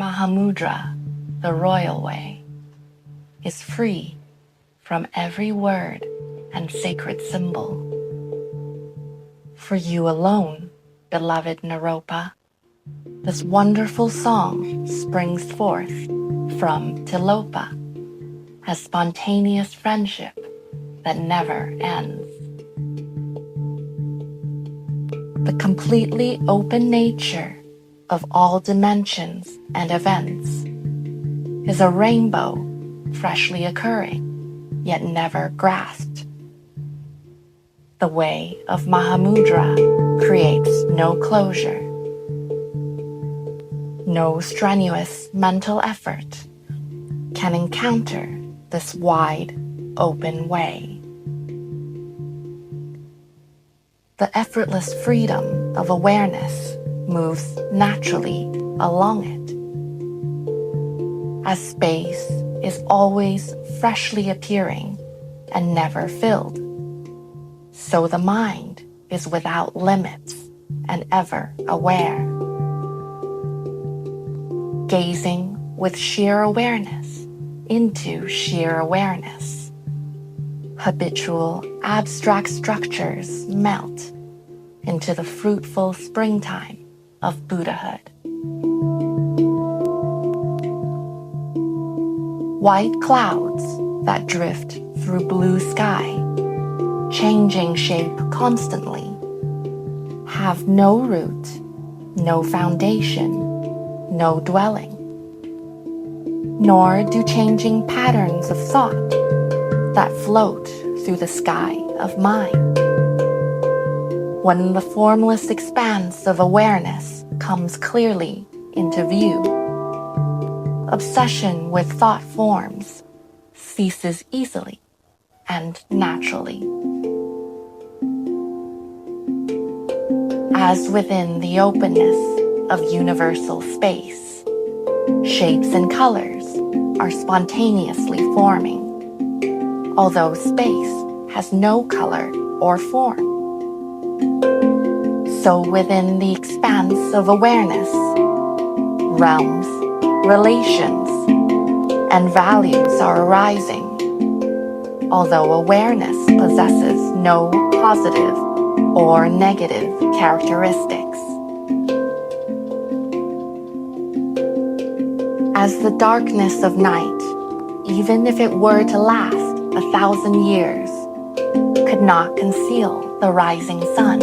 Mahāmudrā, the royal way, is free from every word and sacred symbol. For you alone, beloved Naropa, this wonderful song springs forth from Tilopa as spontaneous friendship that never ends. The completely open nature of all dimensions and events is a rainbow freshly occurring, yet never grasped. The way of Mahāmudrā creates no closure. No strenuous mental effort can encounter this wide, open way. The effortless freedom of awareness moves naturally along it, as space is always freshly appearing and never filled. So the mind is without limits and ever aware, gazing with sheer awareness into sheer awareness. Habitual abstract structures melt into the fruitful springtime of Buddhahood. White clouds that drift through blue sky, changing shape constantly, have no root, no foundation, no dwelling. Nor do changing patterns of thought that float through the sky of mind. When the formless expanse of awareness comes clearly into view, obsession with thought forms ceases easily and naturally. As within the openness of universal space, shapes and colors are spontaneously forming, although space has no color or form. So within the expanse of awareness, realms, relations, and values are arising, although awareness possesses no positive or negative characteristics. As the darkness of night, even if it were to last 1,000 years, could not conceal the rising sun,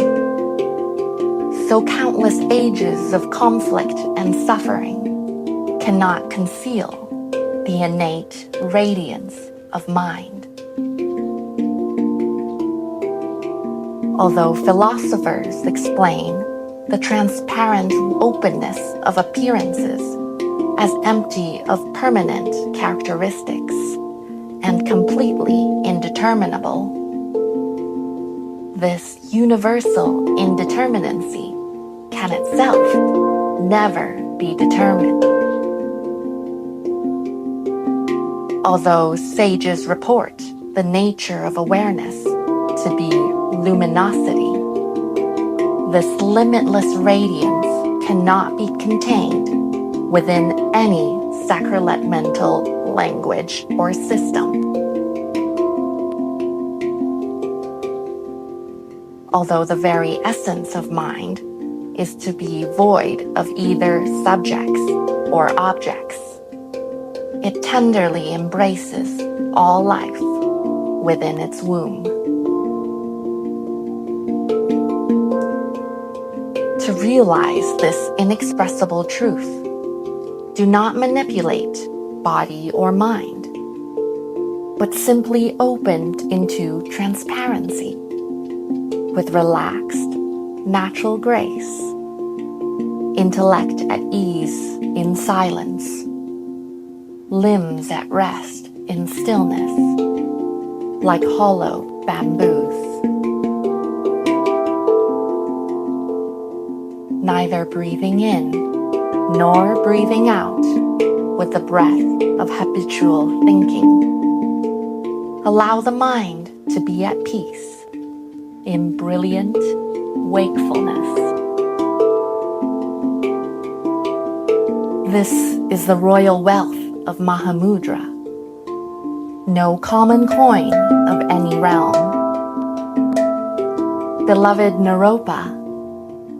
so countless ages of conflict and suffering cannot conceal the innate radiance of mind. Although philosophers explain the transparent openness of appearances as empty of permanent characteristics and completely indeterminable, this universal indeterminacy can itself never be determined. Although sages report the nature of awareness to be luminosity, this limitless radiance cannot be contained within any sacrolet mental language or system. Although the very essence of mind is to be void of either subjects or objects, it tenderly embraces all life within its womb. To realize this inexpressible truth, do not manipulate body or mind, but simply open into transparency with relaxed, natural grace, intellect at ease in silence, limbs at rest in stillness, like hollow bamboos. Neither breathing in nor breathing out with the breath of habitual thinking. Allow the mind to be at peace in brilliant wakefulness. This is the royal wealth of Mahāmudrā, no common coin of any realm. Beloved Naropa,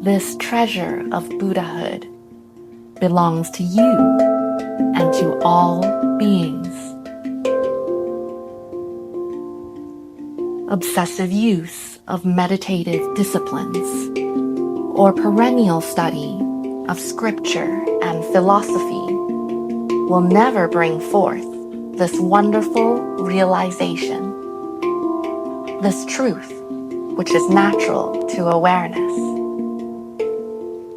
this treasure of Buddhahood belongs to you and to all beings. Obsessive use of meditative disciplines or perennial study of scripture and philosophy will never bring forth this wonderful realization, this truth which is natural to awareness.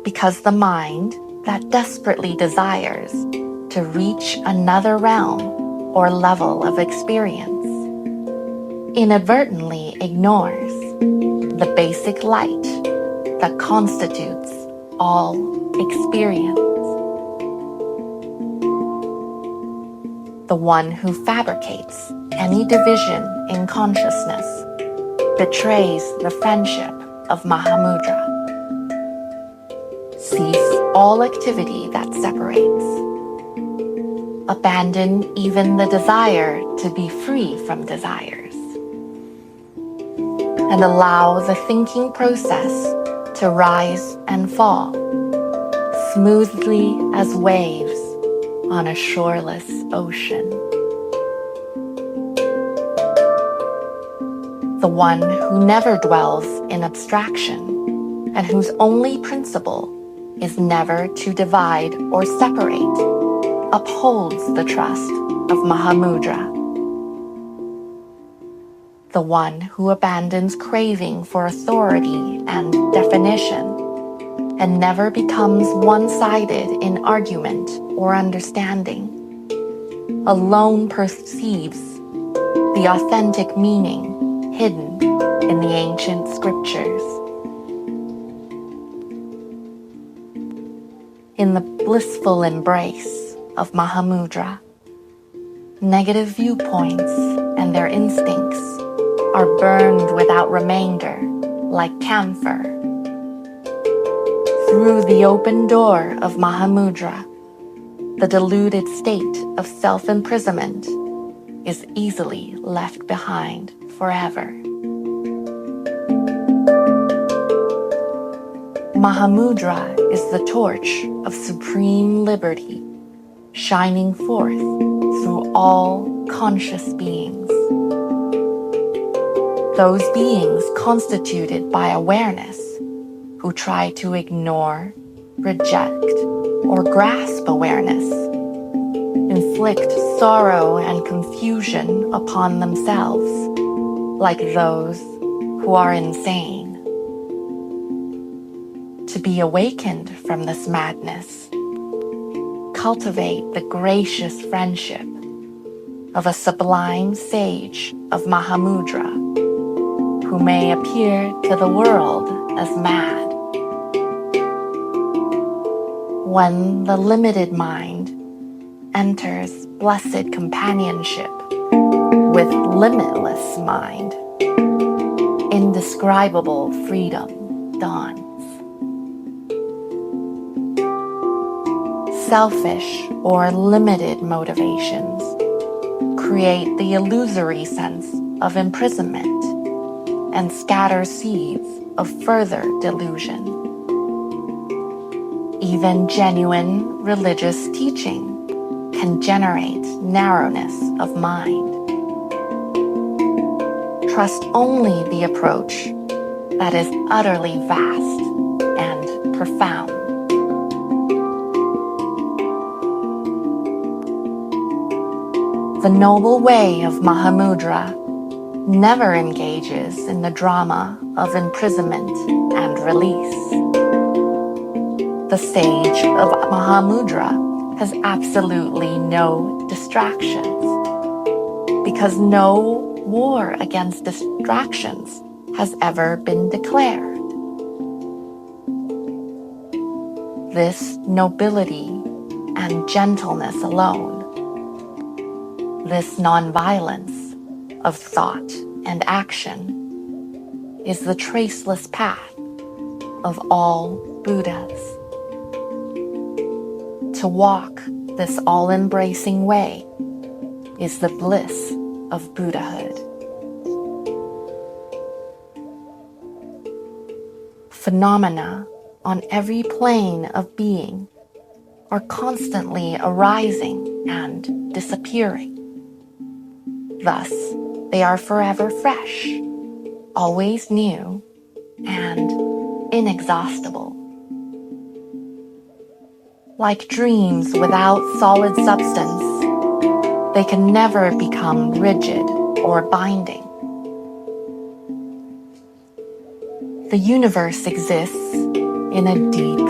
Because the mind that desperately desires to reach another realm or level of experience inadvertently ignores the basic light that constitutes all experience. The one who fabricates any division in consciousness betrays the friendship of Mahāmudrā. Cease all activity that separates. Abandon even the desire to be free from desires. And allow the thinking process to rise and fall smoothly as waves on a shoreless ocean. The one who never dwells in abstraction and whose only principle is never to divide or separate upholds the trust of Mahāmudrā. The one who abandons craving for authority and definition and never becomes one-sided in argument or understanding, alone perceives the authentic meaning hidden in the ancient scriptures. In the blissful embrace of Mahāmudrā, negative viewpoints and their instincts are burned without remainder like camphor. Through the open door of Mahāmudrā, the deluded state of self-imprisonment is easily left behind forever. Mahāmudrā is the torch of supreme liberty, shining forth through all conscious beings. Those beings constituted by awareness who try to ignore, reject, or grasp awareness, inflict sorrow and confusion upon themselves, like those who are insane. To be awakened from this madness, cultivate the gracious friendship of a sublime sage of Mahāmudrā, who may appear to the world as mad. When the limited mind enters blessed companionship with limitless mind, indescribable freedom dawns. Selfish or limited motivations create the illusory sense of imprisonment and scatter seeds of further delusion. Even genuine religious teaching can generate narrowness of mind. Trust only the approach that is utterly vast and profound. The noble way of Mahāmudrā never engages in the drama of imprisonment and release. The sage of Mahāmudrā has absolutely no distractions, because no war against distractions has ever been declared. This nobility and gentleness alone, this nonviolence of thought and action, is the traceless path of all Buddhas. To walk this all-embracing way is the bliss of Buddhahood. Phenomena on every plane of being are constantly arising and disappearing. Thus, they are forever fresh, always new, and inexhaustible. Like dreams without solid substance, they can never become rigid or binding. The universe exists in a deep,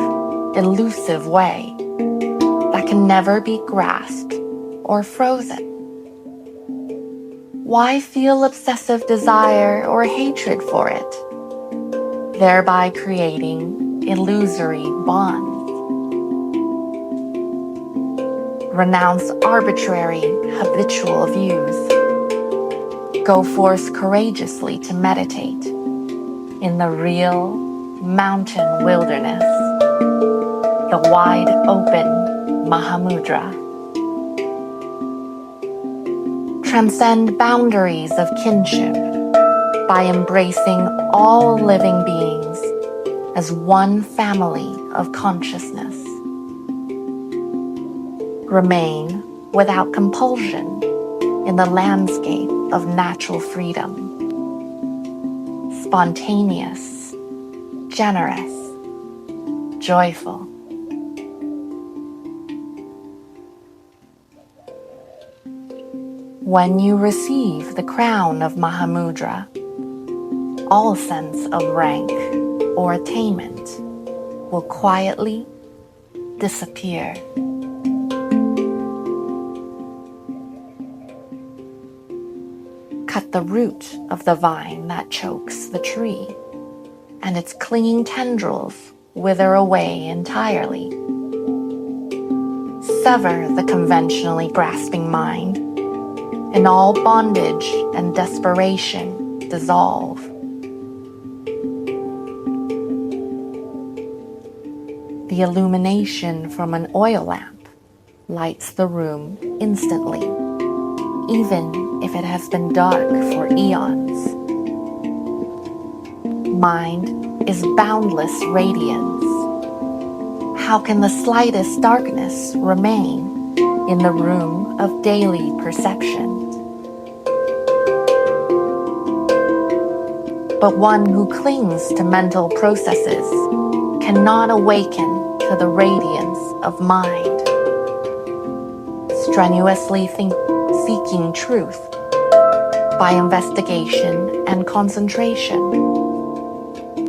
elusive way that can never be grasped or frozen. Why feel obsessive desire or hatred for it, thereby creating illusory bonds? Renounce arbitrary, habitual views. Go forth courageously to meditate in the real mountain wilderness, the wide open Mahāmudrā. Transcend boundaries of kinship by embracing all living beings as one family of consciousness. Remain without compulsion in the landscape of natural freedom. Spontaneous, generous, joyful. When you receive the crown of Mahāmudrā, all sense of rank or attainment will quietly disappear. Cut the root of the vine that chokes the tree, and its clinging tendrils wither away entirely. Sever the conventionally grasping mind, and all bondage and desperation dissolve. The illumination from an oil lamp lights the room instantly, even if it has been dark for eons. Mind is boundless radiance. How can the slightest darkness remain in the room of daily perception? But one who clings to mental processes cannot awaken to the radiance of mind. Strenuously seeking truth by investigation and concentration,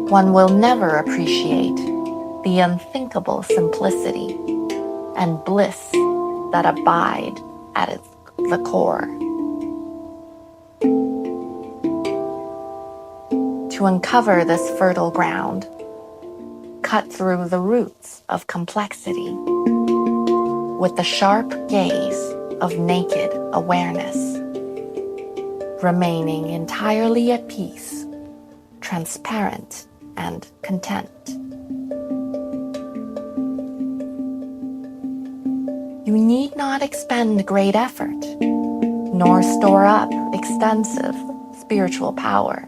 one will never appreciate the unthinkable simplicity and bliss that abide at the core. To uncover this fertile ground, cut through the roots of complexity with the sharp gaze of naked awareness, remaining entirely at peace, transparent and content. You need not expend great effort, nor store up extensive spiritual power.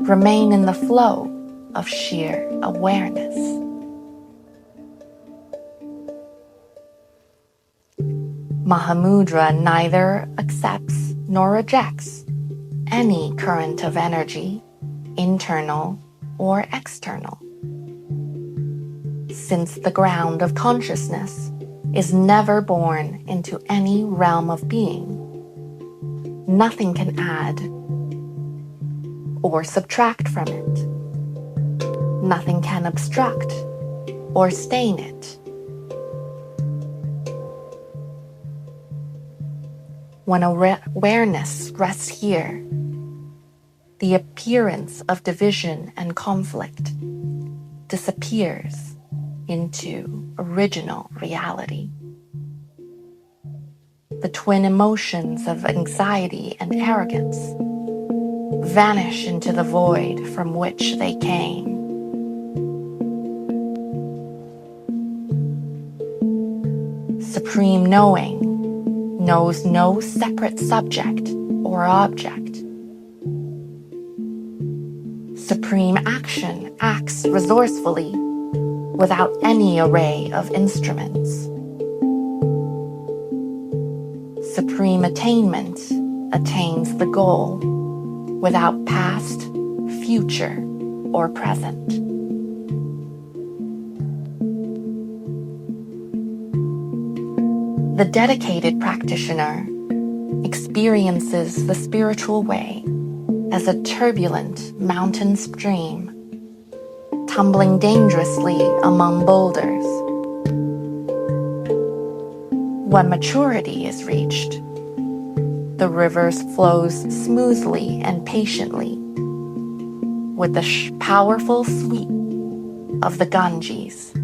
Remain in the flow of sheer awareness. Mahāmudrā neither accepts nor rejects any current of energy, internal or external. Since the ground of consciousness is never born into any realm of being, nothing can add or subtract from it. Nothing can obstruct or stain it. When awareness rests here, the appearance of division and conflict disappears into original reality. The twin emotions of anxiety and arrogance vanish into the void from which they came. Supreme knowing knows no separate subject or object. Supreme action acts resourcefully without any array of instruments. Supreme attainment attains the goal without past, future, or present. The dedicated practitioner experiences the spiritual way as a turbulent mountain stream, tumbling dangerously among boulders. When maturity is reached, the river flows smoothly and patiently with the powerful sweep of the Ganges.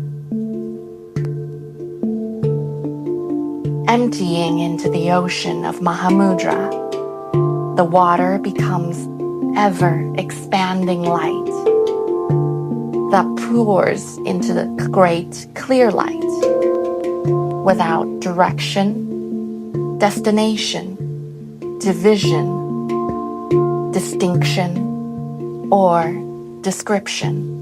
Emptying into the ocean of Mahāmudrā, the water becomes ever-expanding light that pours into the great clear light without direction, destination, division, distinction, or description.